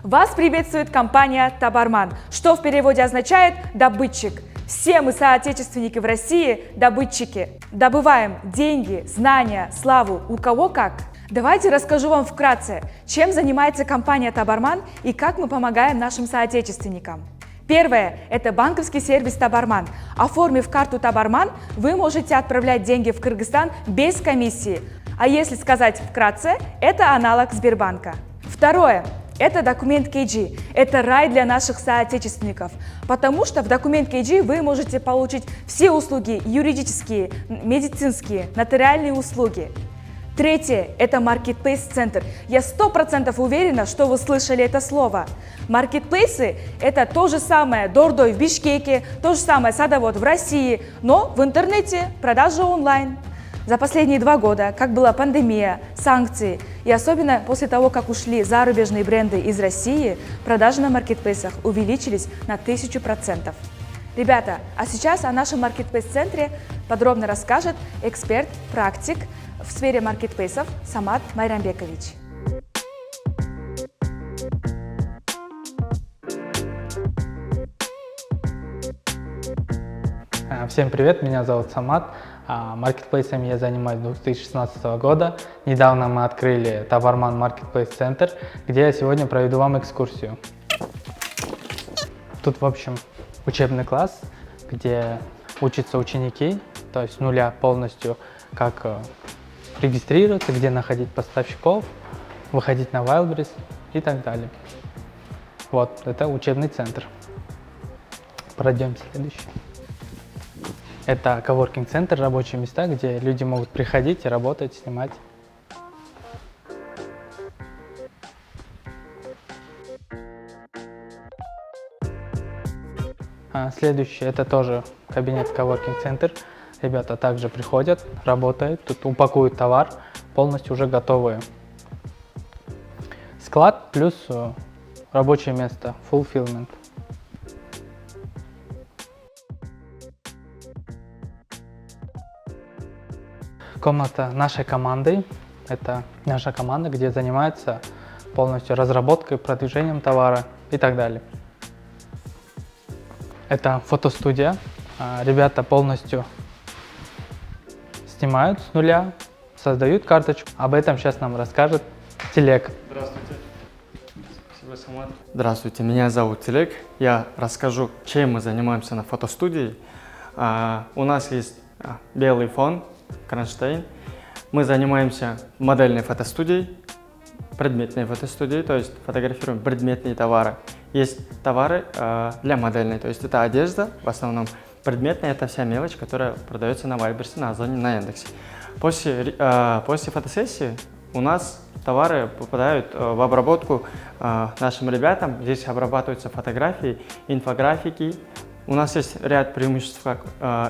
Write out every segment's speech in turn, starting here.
Вас приветствует компания Табарман, что в переводе означает «добытчик». Все мы соотечественники в России – добытчики. Добываем деньги, знания, славу, у кого как. Давайте расскажу вам вкратце, чем занимается компания Табарман и как мы помогаем нашим соотечественникам. Первое – это банковский сервис Табарман. Оформив карту Табарман, вы можете отправлять деньги в Кыргызстан без комиссии. А если сказать вкратце, это аналог Сбербанка. Второе – это документ KG. Это рай для наших соотечественников, потому что в документ KG вы можете получить все услуги юридические, медицинские, нотариальные услуги. Третье – это Marketplace Center. Я 100% уверена, что вы слышали это слово. Маркетплейсы – это то же самое Дордой в Бишкеке, то же самое Садовод в России, но в интернете, продажа онлайн. За последние 2 года, как была пандемия, санкции, и особенно после того, как ушли зарубежные бренды из России, продажи на маркетплейсах увеличились на 1000%. Ребята, а сейчас о нашем маркетплейс-центре подробно расскажет эксперт, практик в сфере маркетплейсов Самат Майрамбекович. Всем привет, меня зовут Самат. Маркетплейсами я занимаюсь с 2016 года. Недавно мы открыли Табарман Marketplace Center, где я сегодня проведу вам экскурсию. Тут, в общем, учебный класс, где учатся ученики, то есть с нуля полностью, как регистрироваться, где находить поставщиков, выходить на Wildberries и так далее. Вот, это учебный центр. Пройдем следующий. Это коворкинг-центр, рабочие места, где люди могут приходить и работать, снимать. Следующий, это тоже кабинет коворкинг-центр. Ребята также приходят, работают, тут упакуют товар, полностью уже готовые. Склад плюс рабочее место, fulfillment. Комната нашей команды. Это наша команда, где занимается полностью разработкой, продвижением товара и так далее. Это фотостудия. Ребята полностью снимают с нуля, создают карточку. Об этом сейчас нам расскажет Телек. Здравствуйте. Спасибо, Самат. Здравствуйте, меня зовут Телек. Я расскажу, чем мы занимаемся на фотостудии. У нас есть белый фон, кронштейн. Мы занимаемся модельной фотостудией, предметной фотостудией, то есть фотографируем предметные товары. Есть товары для модельной, то есть это одежда в основном. Предметная – это вся мелочь, которая продается на Wildberries, на Озоне, на Яндексе. После фотосессии у нас товары попадают в обработку нашим ребятам. Здесь обрабатываются фотографии, инфографики. У нас есть ряд преимуществ, как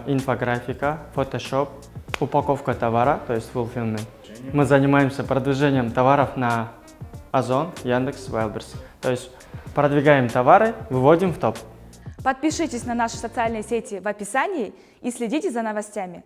инфографика, фотошоп, упаковка товара, то есть fulfillment. Мы занимаемся продвижением товаров на Озон, Яндекс, Wildberries. То есть продвигаем товары, выводим в топ. Подпишитесь на наши социальные сети в описании и следите за новостями.